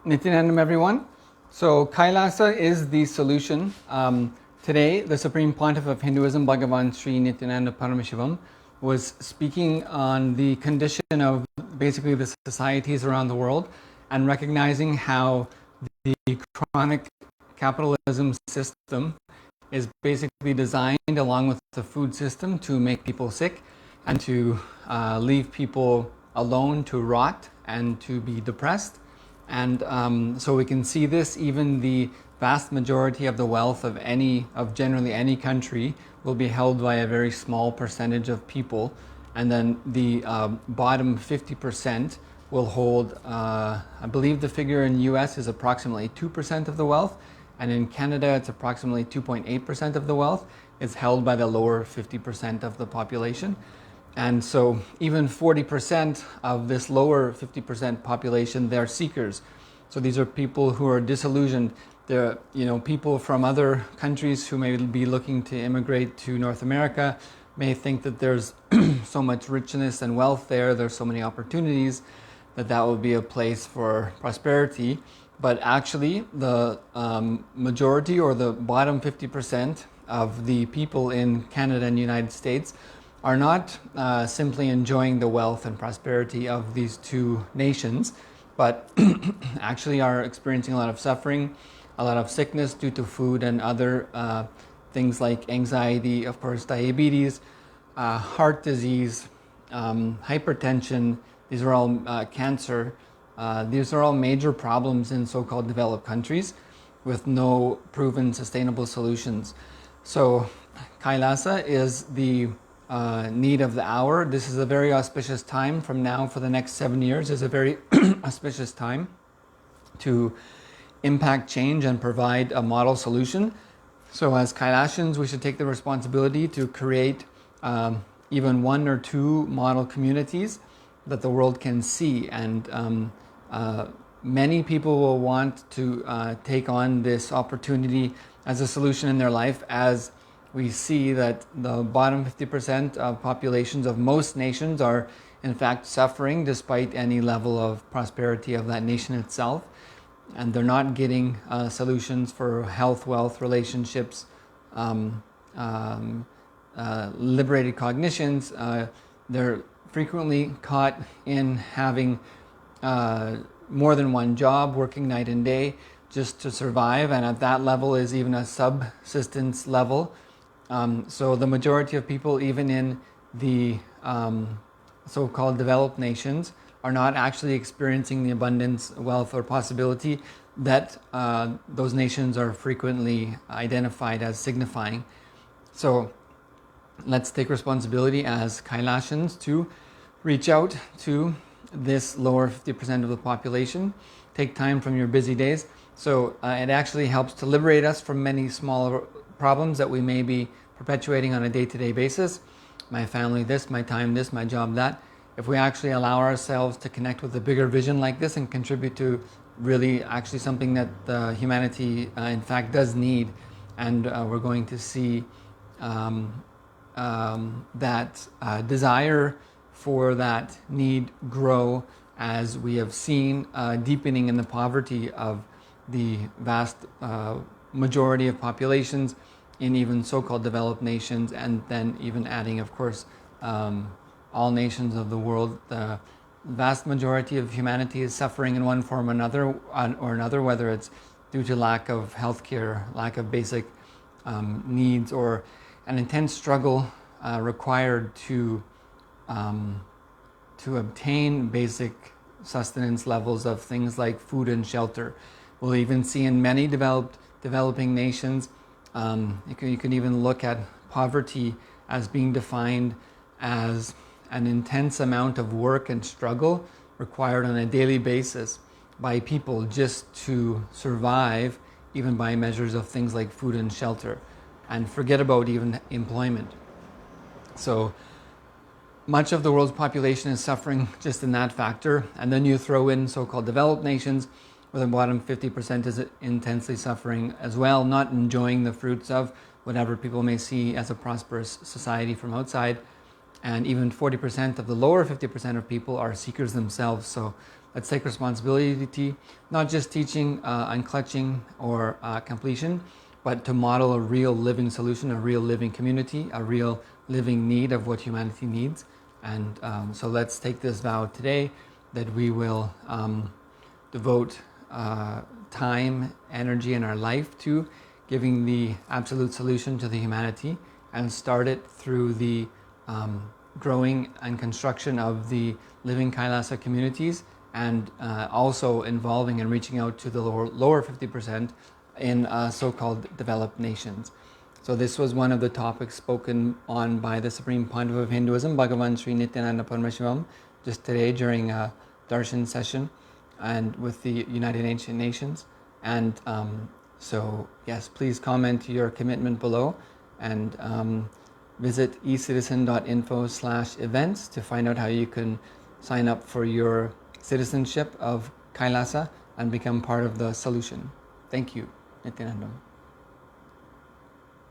Nithyananda, everyone. So Kailasa is the solution. Today, the Supreme Pontiff of Hinduism, Bhagavan Sri Nithyananda Paramashivam, was speaking on the condition of basically the societies around the world and recognizing how the chronic capitalism system is basically designed along with the food system to make people sick and to leave people alone to rot and to be depressed. And so we can see this, even the vast majority of the wealth of generally any country will be held by a very small percentage of people. And then the bottom 50% will hold, I believe the figure in the US is approximately 2% of the wealth. And in Canada, it's approximately 2.8% of the wealth is held by the lower 50% of the population. And so even 40% of this lower 50% population, they're seekers. So these are people who are disillusioned. They're people from other countries who may be looking to immigrate to North America, may think that there's so much richness and wealth there, there's so many opportunities, that would be a place for prosperity. But actually, the majority or the bottom 50% of the people in Canada and the United States are not simply enjoying the wealth and prosperity of these two nations, but actually are experiencing a lot of suffering, a lot of sickness due to food and other things like anxiety, of course, diabetes, heart disease, hypertension. These are all cancer. These are all major problems in so-called developed countries with no proven sustainable solutions. So Kailasa is the need of the hour. This is a very auspicious time. From now for the next 7 years is a very auspicious time to impact change and provide a model solution. So as Kailashans, we should take the responsibility to create even 1 or 2 model communities that the world can see. And many people will want to take on this opportunity as a solution in their life, as we see that the bottom 50% of populations of most nations are in fact suffering despite any level of prosperity of that nation itself. And they're not getting solutions for health, wealth, relationships, liberated cognitions. They're frequently caught in having more than one job, working night and day just to survive, and at that level is even a subsistence level. So the majority of people, even in the so-called developed nations, are not actually experiencing the abundance, wealth, or possibility that those nations are frequently identified as signifying. So let's take responsibility as Kailashans to reach out to this lower 50% of the population. Take time from your busy days. So it actually helps to liberate us from many smaller problems that we may be perpetuating on a day-to-day basis. My family this, my time this, my job that. If we actually allow ourselves to connect with a bigger vision like this and contribute to really actually something that humanity in fact does need, and we're going to see that desire for that need grow, as we have seen deepening in the poverty of the vast majority of populations in even so-called developed nations, and then even adding, of course, all nations of the world. The vast majority of humanity is suffering in one form or another, whether it's due to lack of healthcare, lack of basic needs, or an intense struggle required to obtain basic sustenance levels of things like food and shelter. We'll even see in many developing nations, you can even look at poverty as being defined as an intense amount of work and struggle required on a daily basis by people just to survive, even by measures of things like food and shelter, and forget about even employment. So much of the world's population is suffering just in that factor, and then you throw in so-called developed nations, where the bottom 50% is intensely suffering as well, not enjoying the fruits of whatever people may see as a prosperous society from outside. and even 40% of the lower 50% of people are seekers themselves. So let's take responsibility, not just teaching unclutching or completion, but to model a real living solution, a real living community, a real living need of what humanity needs. And so let's take this vow today that we will devote time, energy, and our life to giving the absolute solution to the humanity, and start it through the growing and construction of the living Kailasa communities, and also involving and reaching out to the lower 50% in so-called developed nations. So this was one of the topics spoken on by the Supreme Pontiff of Hinduism, Bhagavan Sri Nithyananda Paramashivam, just today during a darshan session and with the United Nations. And so yes, please comment your commitment below, and visit ecitizen.info/events to find out how you can sign up for your citizenship of Kailasa and become part of the solution. Thank you, Nithyananda.